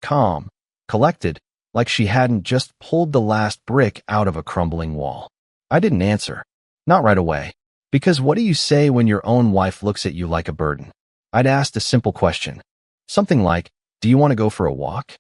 calm, collected, like she hadn't just pulled the last brick out of a crumbling wall. I didn't answer. Not right away. Because what do you say when your own wife looks at you like a burden? I'd asked a simple question. Something like, do you want to go for a walk?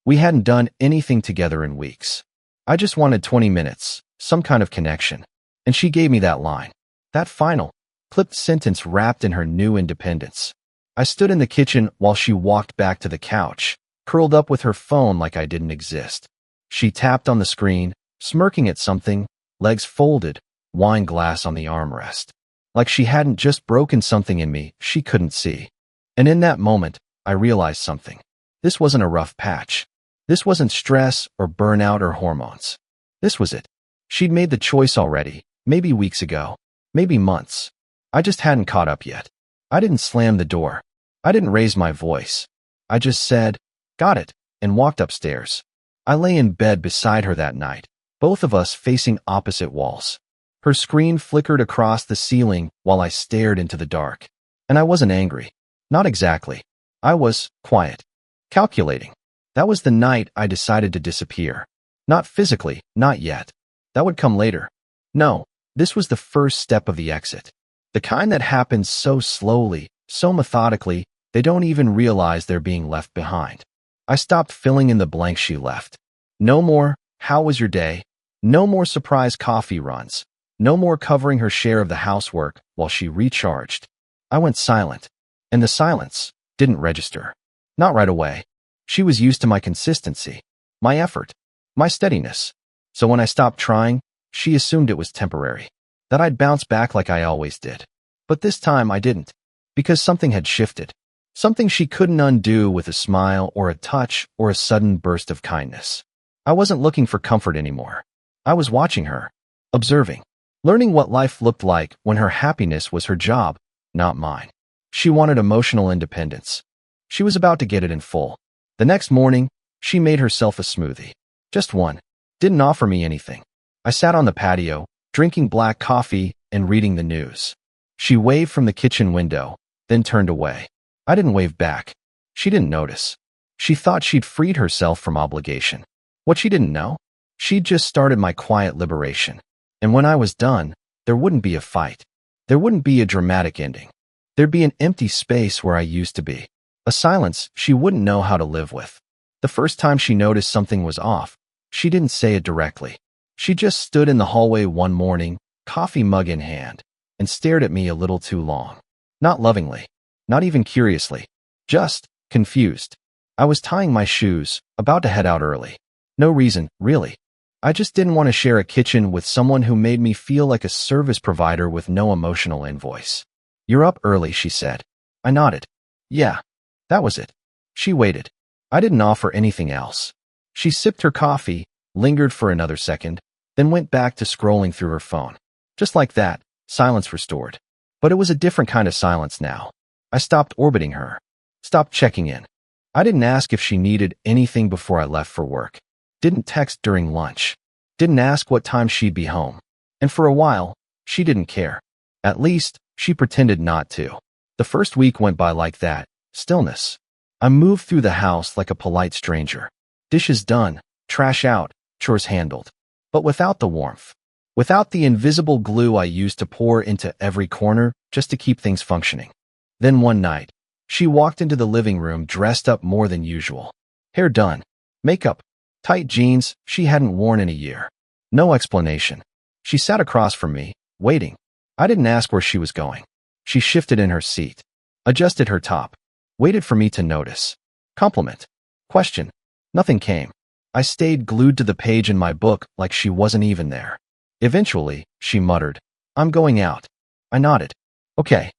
We hadn't done anything together in weeks. I just wanted 20 minutes, some kind of connection. And she gave me that line. That final, clipped sentence wrapped in her new independence. I stood in the kitchen while she walked back to the couch, curled up with her phone like I didn't exist. She tapped on the screen, smirking at something, legs folded, wine glass on the armrest. Like she hadn't just broken something in me she couldn't see. And in that moment, I realized something. This wasn't a rough patch. This wasn't stress or burnout or hormones. This was it. She'd made the choice already, maybe weeks ago, maybe months. I just hadn't caught up yet. I didn't slam the door. I didn't raise my voice. I just said, got it, and walked upstairs. I lay in bed beside her that night, both of us facing opposite walls. Her screen flickered across the ceiling while I stared into the dark. And I wasn't angry. Not exactly. I was quiet. Calculating. That was the night I decided to disappear. Not physically, not yet. That would come later. No, this was the first step of the exit. The kind that happens so slowly, so methodically, they don't even realize they're being left behind. I stopped filling in the blanks she left. No more, how was your day? No more surprise coffee runs. No more covering her share of the housework while she recharged. I went silent. And the silence didn't register. Not right away. She was used to my consistency, my effort, my steadiness. So when I stopped trying, she assumed it was temporary, that I'd bounce back like I always did. But this time I didn't, because something had shifted. Something she couldn't undo with a smile or a touch or a sudden burst of kindness. I wasn't looking for comfort anymore. I was watching her, observing, learning what life looked like when her happiness was her job, not mine. She wanted emotional independence. She was about to get it in full. The next morning, she made herself a smoothie. Just one. Didn't offer me anything. I sat on the patio, drinking black coffee and reading the news. She waved from the kitchen window, then turned away. I didn't wave back. She didn't notice. She thought she'd freed herself from obligation. What she didn't know? She'd just started my quiet liberation. And when I was done, there wouldn't be a fight. There wouldn't be a dramatic ending. There'd be an empty space where I used to be. A silence she wouldn't know how to live with. The first time she noticed something was off, she didn't say it directly. She just stood in the hallway one morning, coffee mug in hand, and stared at me a little too long. Not lovingly. Not even curiously. Just confused. I was tying my shoes, about to head out early. No reason, really. I just didn't want to share a kitchen with someone who made me feel like a service provider with no emotional invoice. You're up early, she said. I nodded. Yeah. That was it. She waited. I didn't offer anything else. She sipped her coffee, lingered for another second, then went back to scrolling through her phone. Just like that, silence restored. But it was a different kind of silence now. I stopped orbiting her. Stopped checking in. I didn't ask if she needed anything before I left for work. Didn't text during lunch. Didn't ask what time she'd be home. And for a while, she didn't care. At least, she pretended not to. The first week went by like that. Stillness. I moved through the house like a polite stranger. Dishes done, trash out, chores handled. But without the warmth. Without the invisible glue I used to pour into every corner just to keep things functioning. Then one night, she walked into the living room dressed up more than usual. Hair done. Makeup. Tight jeans she hadn't worn in a year. No explanation. She sat across from me, waiting. I didn't ask where she was going. She shifted in her seat. Adjusted her top. Waited for me to notice. Compliment. Question. Nothing came. I stayed glued to the page in my book like she wasn't even there. Eventually, she muttered, I'm going out. I nodded. Okay.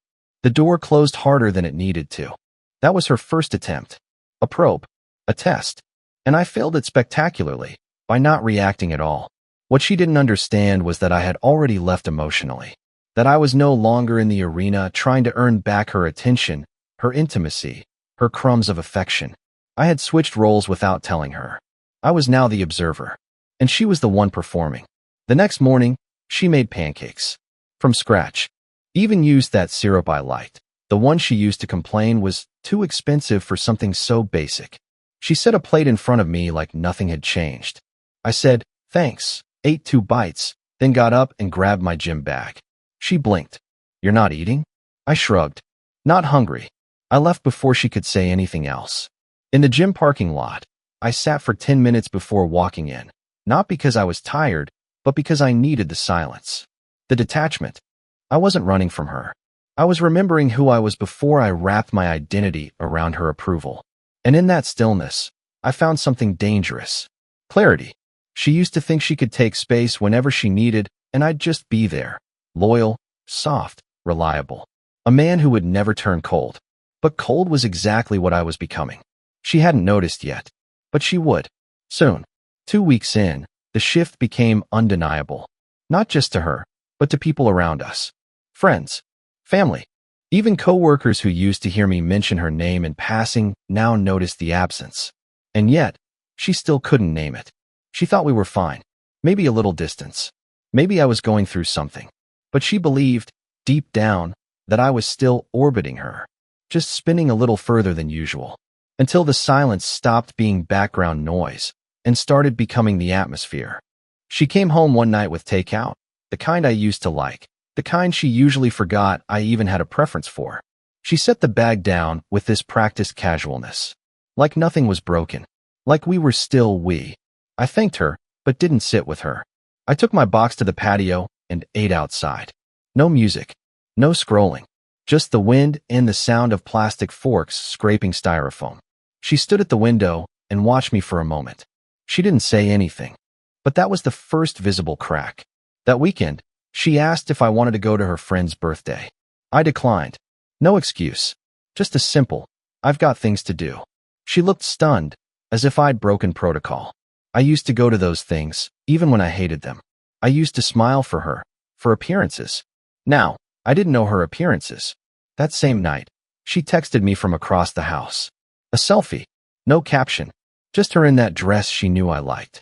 The door closed harder than it needed to. That was her first attempt. A probe. A test. And I failed it spectacularly, by not reacting at all. What she didn't understand was that I had already left emotionally. That I was no longer in the arena trying to earn back her attention, her intimacy, her crumbs of affection. I had switched roles without telling her. I was now the observer, and she was the one performing. The next morning, she made pancakes. From scratch. Even used that syrup I liked. The one she used to complain was too expensive for something so basic. She set a plate in front of me like nothing had changed. I said, thanks, ate 2 bites, then got up and grabbed my gym bag. She blinked. You're not eating? I shrugged. Not hungry. I left before she could say anything else. In the gym parking lot, I sat for 10 minutes before walking in, not because I was tired, but because I needed the silence. The detachment. I wasn't running from her. I was remembering who I was before I wrapped my identity around her approval. And in that stillness, I found something dangerous. Clarity. She used to think she could take space whenever she needed, and I'd just be there. Loyal, soft, reliable. A man who would never turn cold. But cold was exactly what I was becoming. She hadn't noticed yet, but she would. Soon. 2 weeks in, the shift became undeniable. Not just to her, but to people around us. Friends. Family. Even coworkers who used to hear me mention her name in passing now noticed the absence. And yet, she still couldn't name it. She thought we were fine. Maybe a little distance. Maybe I was going through something. But she believed, deep down, that I was still orbiting her. Just spinning a little further than usual. Until the silence stopped being background noise and started becoming the atmosphere. She came home one night with takeout, the kind I used to like, the kind she usually forgot I even had a preference for. She set the bag down with this practiced casualness. Like nothing was broken. Like we were still we. I thanked her, but didn't sit with her. I took my box to the patio and ate outside. No music. No scrolling. Just the wind and the sound of plastic forks scraping styrofoam. She stood at the window and watched me for a moment. She didn't say anything. But that was the first visible crack. That weekend, she asked if I wanted to go to her friend's birthday. I declined. No excuse. Just a simple, I've got things to do. She looked stunned, as if I'd broken protocol. I used to go to those things, even when I hated them. I used to smile for her, for appearances. Now, I didn't know her appearances. That same night, she texted me from across the house. A selfie. No caption. Just her in that dress she knew I liked.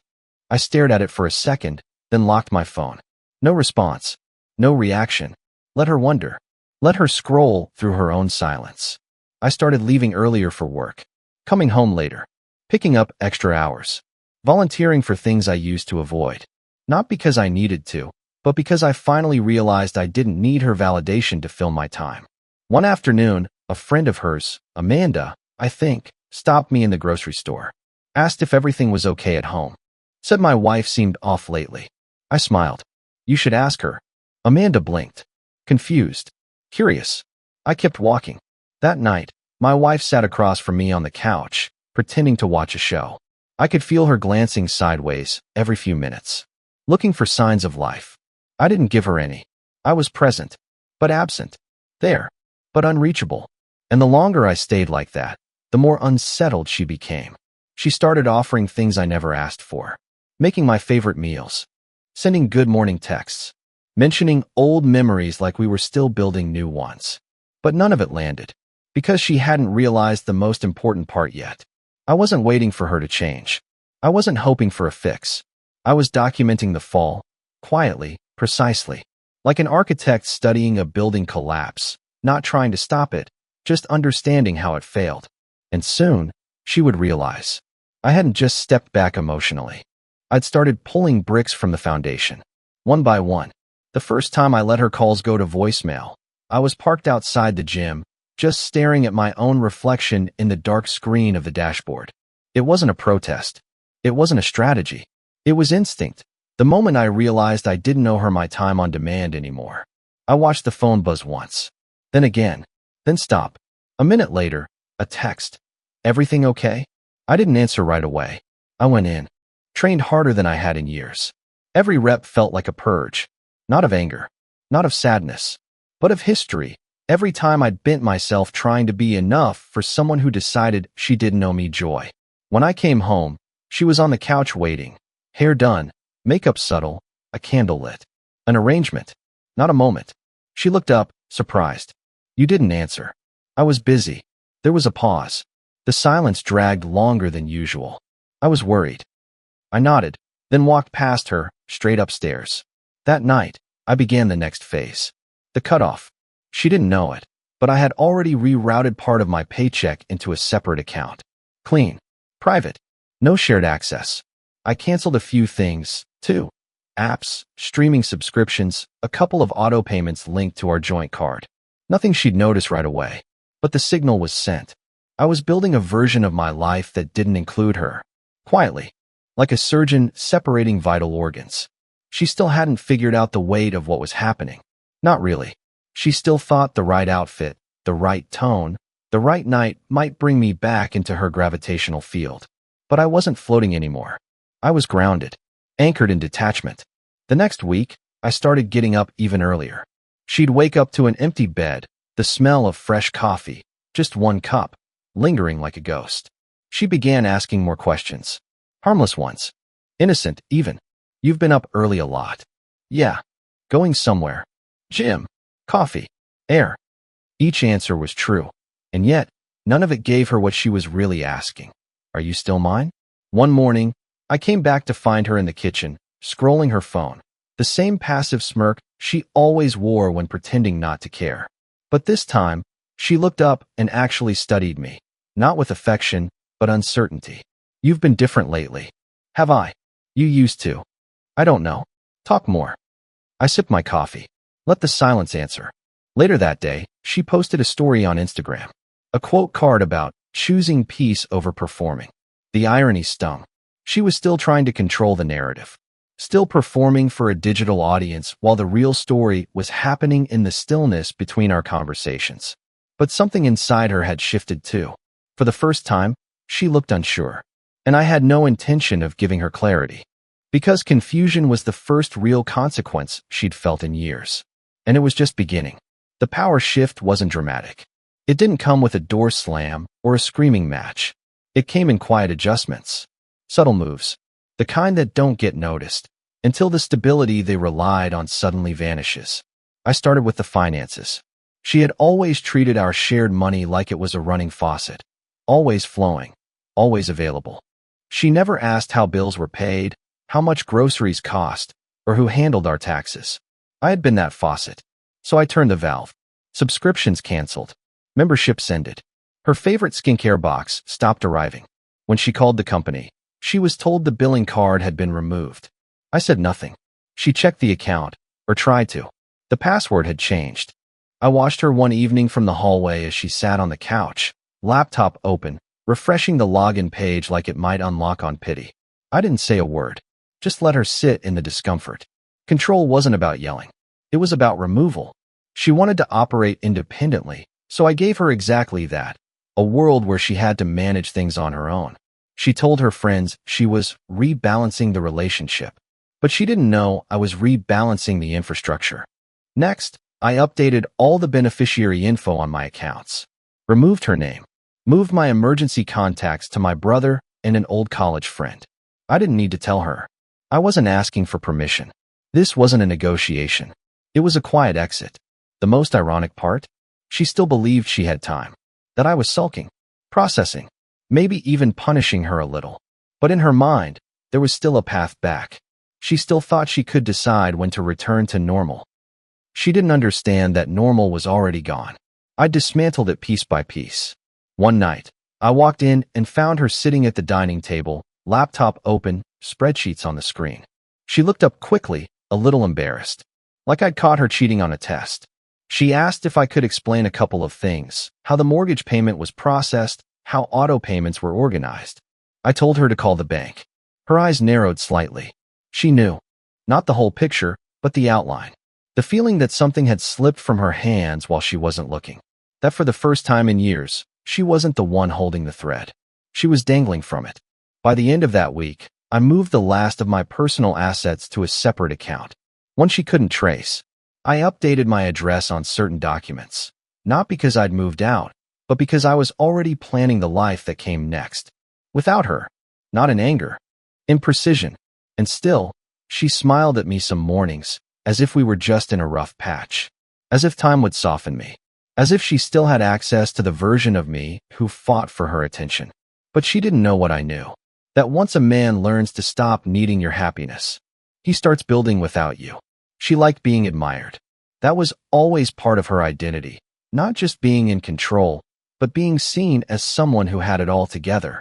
I stared at it for a second, then locked my phone. No response. No reaction. Let her wonder. Let her scroll through her own silence. I started leaving earlier for work. Coming home later. Picking up extra hours. Volunteering for things I used to avoid. Not because I needed to, but because I finally realized I didn't need her validation to fill my time. One afternoon, a friend of hers, Amanda, I think, stopped me in the grocery store. Asked if everything was okay at home. Said my wife seemed off lately. I smiled. You should ask her. Amanda blinked. Confused. Curious. I kept walking. That night, my wife sat across from me on the couch, pretending to watch a show. I could feel her glancing sideways every few minutes, looking for signs of life. I didn't give her any. I was present, but absent. There, but unreachable. And the longer I stayed like that, the more unsettled she became. She started offering things I never asked for. Making my favorite meals. Sending good morning texts. Mentioning old memories like we were still building new ones. But none of it landed. Because she hadn't realized the most important part yet. I wasn't waiting for her to change. I wasn't hoping for a fix. I was documenting the fall. Quietly, precisely. Like an architect studying a building collapse. Not trying to stop it, just understanding how it failed. And soon, she would realize. I hadn't just stepped back emotionally. I'd started pulling bricks from the foundation. One by one. The first time I let her calls go to voicemail, I was parked outside the gym, just staring at my own reflection in the dark screen of the dashboard. It wasn't a protest. It wasn't a strategy. It was instinct. The moment I realized I didn't owe her my time on demand anymore. I watched the phone buzz once. Then again. Then stop. A minute later, a text. Everything okay? I didn't answer right away. I went in. Trained harder than I had in years. Every rep felt like a purge. Not of anger. Not of sadness. But of history. Every time I'd bent myself trying to be enough for someone who decided she didn't owe me joy. When I came home, she was on the couch waiting. Hair done. Makeup subtle. A candle lit. An arrangement. Not a moment. She looked up, surprised. You didn't answer. I was busy. There was a pause. The silence dragged longer than usual. I was worried. I nodded, then walked past her, straight upstairs. That night, I began the next phase. The cutoff. She didn't know it, but I had already rerouted part of my paycheck into a separate account. Clean. Private. No shared access. I canceled a few things, too. Apps, streaming subscriptions, a couple of auto payments linked to our joint card. Nothing she'd notice right away. But the signal was sent. I was building a version of my life that didn't include her. Quietly. Like a surgeon separating vital organs. She still hadn't figured out the weight of what was happening. Not really. She still thought the right outfit, the right tone, the right night might bring me back into her gravitational field. But I wasn't floating anymore. I was grounded, anchored in detachment. The next week, I started getting up even earlier. She'd wake up to an empty bed, the smell of fresh coffee, just one cup, lingering like a ghost. She began asking more questions. Harmless ones. Innocent, even. You've been up early a lot. Yeah. Going somewhere. Gym. Coffee. Air. Each answer was true. And yet, none of it gave her what she was really asking. Are you still mine? One morning, I came back to find her in the kitchen, scrolling her phone. The same passive smirk she always wore when pretending not to care. But this time, she looked up and actually studied me. Not with affection, but uncertainty. You've been different lately. Have I? You used to. I don't know. Talk more. I sipped my coffee. Let the silence answer. Later that day, she posted a story on Instagram. A quote card about choosing peace over performing. The irony stung. She was still trying to control the narrative. Still performing for a digital audience while the real story was happening in the stillness between our conversations. But something inside her had shifted too. For the first time, she looked unsure. And I had no intention of giving her clarity. Because confusion was the first real consequence she'd felt in years. And it was just beginning. The power shift wasn't dramatic. It didn't come with a door slam or a screaming match. It came in quiet adjustments. Subtle moves. The kind that don't get noticed, until the stability they relied on suddenly vanishes. I started with the finances. She had always treated our shared money like it was a running faucet. Always flowing. Always available. She never asked how bills were paid, how much groceries cost, or who handled our taxes. I had been that faucet. So I turned the valve. Subscriptions canceled. Memberships ended. Her favorite skincare box stopped arriving. When she called the company, she was told the billing card had been removed. I said nothing. She checked the account, or tried to. The password had changed. I watched her one evening from the hallway as she sat on the couch, laptop open, refreshing the login page like it might unlock on pity. I didn't say a word. Just let her sit in the discomfort. Control wasn't about yelling. It was about removal. She wanted to operate independently, so I gave her exactly that. A world where she had to manage things on her own. She told her friends she was rebalancing the relationship. But she didn't know I was rebalancing the infrastructure. Next, I updated all the beneficiary info on my accounts. Removed her name. Moved my emergency contacts to my brother and an old college friend. I didn't need to tell her. I wasn't asking for permission. This wasn't a negotiation. It was a quiet exit. The most ironic part? She still believed she had time. That I was sulking, processing, maybe even punishing her a little. But in her mind, there was still a path back. She still thought she could decide when to return to normal. She didn't understand that normal was already gone. I dismantled it piece by piece. One night, I walked in and found her sitting at the dining table, laptop open, spreadsheets on the screen. She looked up quickly, a little embarrassed, like I'd caught her cheating on a test. She asked if I could explain a couple of things, how the mortgage payment was processed, how auto payments were organized. I told her to call the bank. Her eyes narrowed slightly. She knew. Not the whole picture, but the outline. The feeling that something had slipped from her hands while she wasn't looking. That for the first time in years, she wasn't the one holding the thread. She was dangling from it. By the end of that week, I moved the last of my personal assets to a separate account. One she couldn't trace. I updated my address on certain documents. Not because I'd moved out, but because I was already planning the life that came next. Without her. Not in anger. In precision. And still, she smiled at me some mornings, as if we were just in a rough patch. As if time would soften me. As if she still had access to the version of me who fought for her attention. But she didn't know what I knew. That once a man learns to stop needing your happiness, he starts building without you. She liked being admired. That was always part of her identity. Not just being in control, but being seen as someone who had it all together.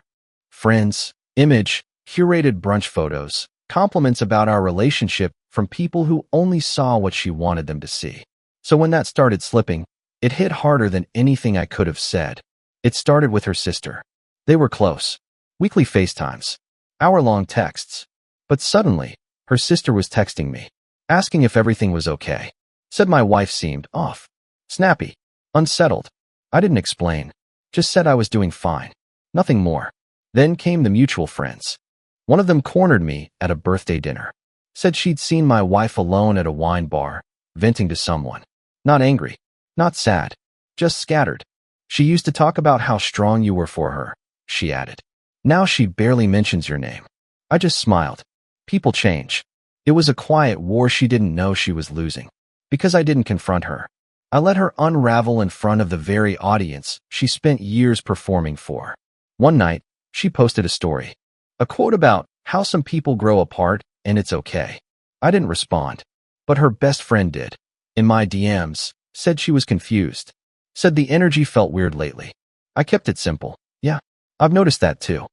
friends, image, curated brunch photos, compliments about our relationship from people who only saw what she wanted them to see. So when that started slipping, it hit harder than anything I could have said. It started with her sister. They were close. Weekly FaceTimes. Hour-long texts. But suddenly, her sister was texting me, asking if everything was okay. Said my wife seemed off. Snappy. Unsettled. I didn't explain. Just said I was doing fine. Nothing more. Then came the mutual friends. One of them cornered me at a birthday dinner. Said she'd seen my wife alone at a wine bar, venting to someone. Not angry. Not sad. Just scattered. She used to talk about how strong you were for her, she added. Now she barely mentions your name. I just smiled. People change. It was a quiet war she didn't know she was losing. Because I didn't confront her. I let her unravel in front of the very audience she spent years performing for. One night, she posted a story. A quote about how some people grow apart and it's okay. I didn't respond. But her best friend did. In my DMs, said she was confused. Said the energy felt weird lately. I kept it simple. Yeah, I've noticed that too.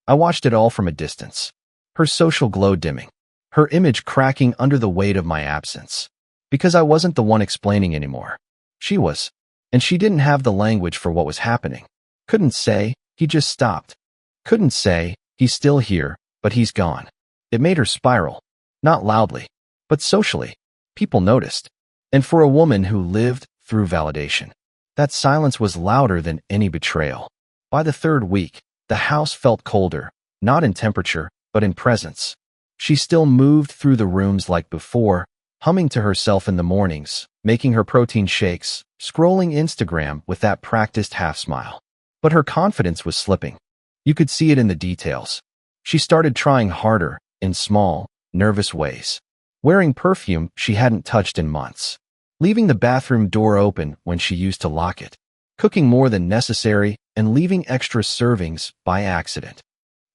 I watched it all from a distance. Her social glow dimming. Her image cracking under the weight of my absence. Because I wasn't the one explaining anymore. She was. And she didn't have the language for what was happening. Couldn't say, he just stopped. Couldn't say, he's still here, but he's gone. It made her spiral. Not loudly, but socially. People noticed. And for a woman who lived through validation, that silence was louder than any betrayal. By the third week, the house felt colder, not in temperature, but in presence. She still moved through the rooms like before, humming to herself in the mornings, making her protein shakes, scrolling Instagram with that practiced half-smile. But her confidence was slipping. You could see it in the details. She started trying harder, in small, nervous ways. Wearing perfume she hadn't touched in months. Leaving the bathroom door open when she used to lock it. Cooking more than necessary and leaving extra servings by accident.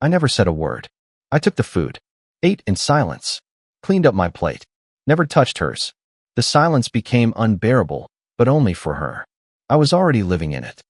I never said a word. I took the food. Ate in silence. Cleaned up my plate. Never touched hers. The silence became unbearable, but only for her. I was already living in it.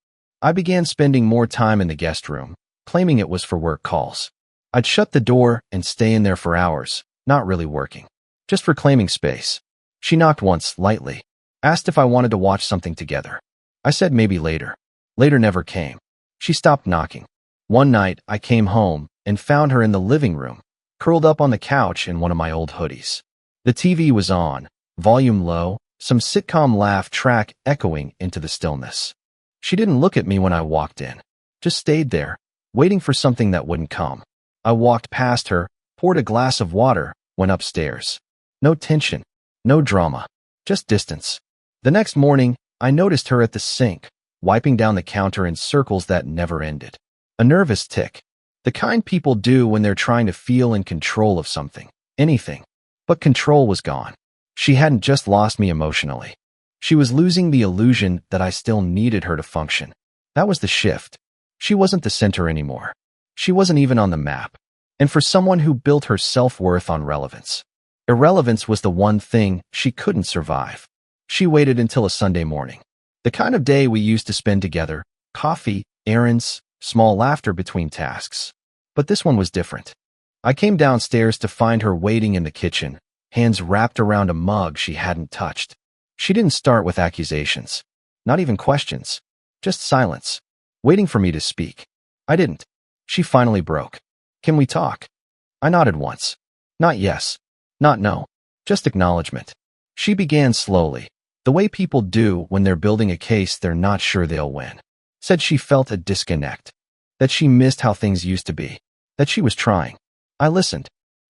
I began spending more time in the guest room, claiming it was for work calls. I'd shut the door and stay in there for hours, not really working. Just for claiming space. She knocked once, lightly. Asked if I wanted to watch something together. I said maybe later. Later never came. She stopped knocking. One night, I came home and found her in the living room, curled up on the couch in one of my old hoodies. The TV was on, volume low, some sitcom laugh track echoing into the stillness. She didn't look at me when I walked in. Just stayed there, waiting for something that wouldn't come. I walked past her, poured a glass of water, went upstairs. No tension, no drama, just distance. The next morning, I noticed her at the sink, wiping down the counter in circles that never ended. A nervous tick. The kind people do when they're trying to feel in control of something, anything. But control was gone. She hadn't just lost me emotionally. She was losing the illusion that I still needed her to function. That was the shift. She wasn't the center anymore. She wasn't even on the map. And for someone who built her self-worth on relevance, irrelevance was the one thing she couldn't survive. She waited until a Sunday morning. The kind of day we used to spend together, coffee, errands, small laughter between tasks. But this one was different. I came downstairs to find her waiting in the kitchen, hands wrapped around a mug she hadn't touched. She didn't start with accusations, not even questions, just silence, waiting for me to speak. I didn't. She finally broke. Can we talk? I nodded once. Not yes, not no, just acknowledgement. She began slowly, the way people do when they're building a case they're not sure they'll win. Said she felt a disconnect, that she missed how things used to be, that she was trying. I listened.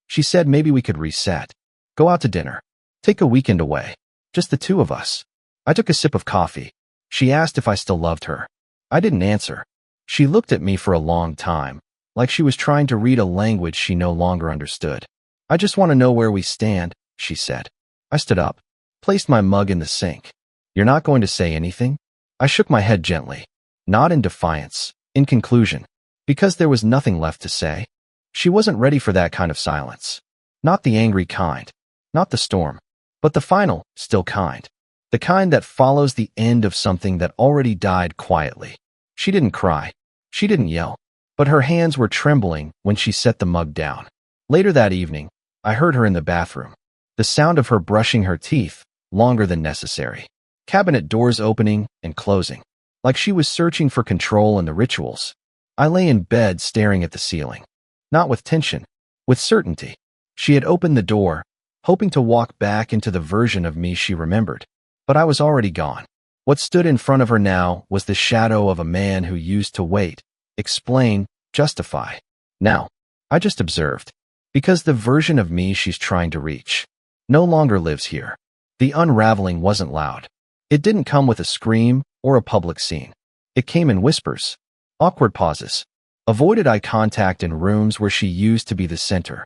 She said maybe we could reset, go out to dinner, take a weekend away, just the two of us. I took a sip of coffee. She asked if I still loved her. I didn't answer. She looked at me for a long time, like she was trying to read a language she no longer understood. I just want to know where we stand, she said. I stood up, placed my mug in the sink. You're not going to say anything? I shook my head gently, not in defiance, in conclusion, because there was nothing left to say. She wasn't ready for that kind of silence. Not the angry kind, not the storm, but the final, still kind. The kind that follows the end of something that already died quietly. She didn't cry. She didn't yell. but her hands were trembling when she set the mug down. Later that evening, I heard her in the bathroom. The sound of her brushing her teeth, longer than necessary. Cabinet doors opening and closing, like she was searching for control in the rituals. I lay in bed staring at the ceiling. Not with tension, with certainty. She had opened the door, hoping to walk back into the version of me she remembered. But I was already gone. What stood in front of her now was the shadow of a man who used to wait, explain, justify. Now, I just observed. Because the version of me she's trying to reach no longer lives here. The unraveling wasn't loud. It didn't come with a scream or a public scene. It came in whispers, awkward pauses, avoided eye contact in rooms where she used to be the center.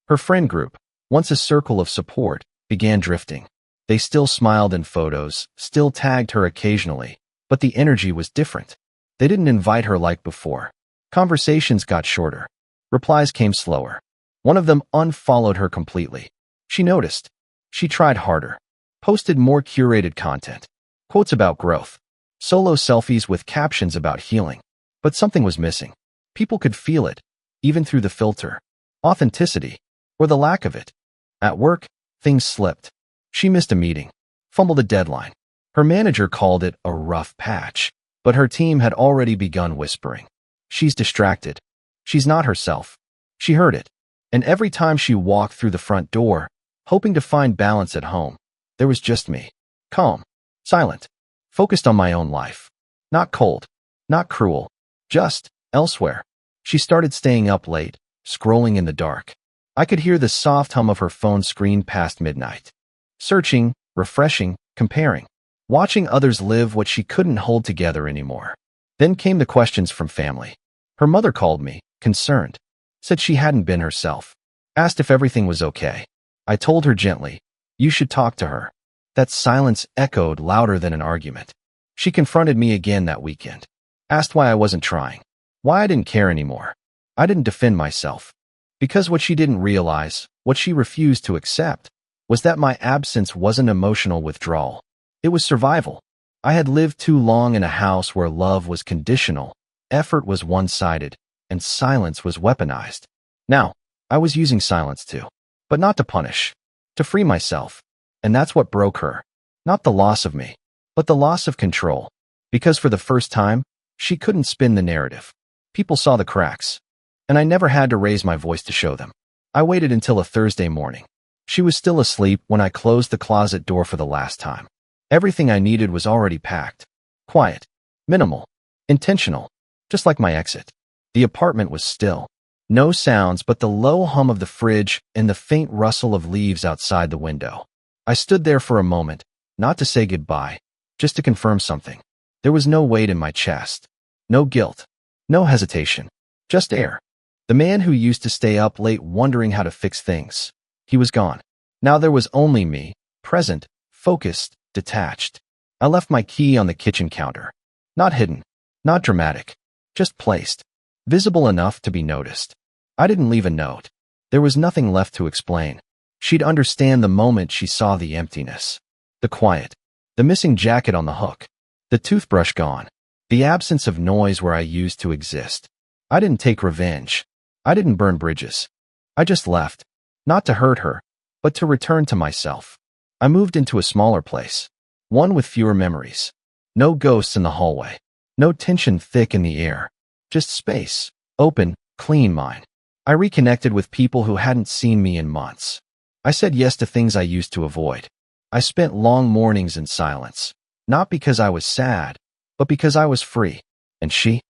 Her friend group, once a circle of support, began drifting. They still smiled in photos, still tagged her occasionally, but the energy was different. They didn't invite her like before. Conversations got shorter. Replies came slower. One of them unfollowed her completely. She noticed. She tried harder. Posted more curated content. Quotes about growth. Solo selfies with captions about healing. But something was missing. People could feel it, even through the filter. Authenticity, or the lack of it. At work, things slipped. She missed a meeting. Fumbled a deadline. Her manager called it a rough patch, but her team had already begun whispering. She's distracted. She's not herself. She heard it. And every time she walked through the front door, hoping to find balance at home, there was just me. Calm. Silent. Focused on my own life. Not cold. Not cruel. Just elsewhere. She started staying up late, scrolling in the dark. I could hear the soft hum of her phone screen past midnight. Searching, refreshing, comparing. Watching others live what she couldn't hold together anymore. Then came the questions from family. Her mother called me, concerned. Said she hadn't been herself. Asked if everything was okay. I told her gently, you should talk to her. That silence echoed louder than an argument. She confronted me again that weekend. Asked why I wasn't trying. Why I didn't care anymore. I didn't defend myself. Because what she didn't realize, what she refused to accept, was that my absence wasn't emotional withdrawal. It was survival. I had lived too long in a house where love was conditional, effort was one-sided, and silence was weaponized. Now, I was using silence too, but not to punish, to free myself. And that's what broke her. Not the loss of me, but the loss of control. Because for the first time, she couldn't spin the narrative. People saw the cracks, and I never had to raise my voice to show them. I waited until a Thursday morning. She was still asleep when I closed the closet door for the last time. Everything I needed was already packed. Quiet, minimal, intentional, just like my exit. The apartment was still. No sounds but the low hum of the fridge and the faint rustle of leaves outside the window. I stood there for a moment, not to say goodbye, just to confirm something. There was no weight in my chest. No guilt. No hesitation. Just air. The man who used to stay up late wondering how to fix things. He was gone. Now there was only me, present, focused, detached. I left my key on the kitchen counter. Not hidden. Not dramatic. Just placed. Visible enough to be noticed. I didn't leave a note. There was nothing left to explain. She'd understand the moment she saw the emptiness. The quiet. The missing jacket on the hook. The toothbrush gone. The absence of noise where I used to exist. I didn't take revenge. I didn't burn bridges. I just left. Not to hurt her, but to return to myself. I moved into a smaller place. One with fewer memories. No ghosts in the hallway. No tension thick in the air. Just space. Open, clean mind. I reconnected with people who hadn't seen me in months. I said yes to things I used to avoid. I spent long mornings in silence. Not because I was sad, but because I was free. And she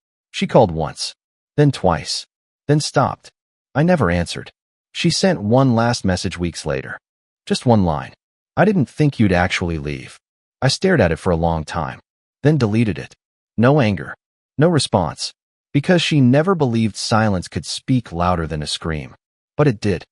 called once. Then twice. Then stopped. I never answered. She sent one last message weeks later. Just one line. I didn't think you'd actually leave. I stared at it for a long time. Then deleted it. No anger. No response. Because she never believed silence could speak louder than a scream. But it did.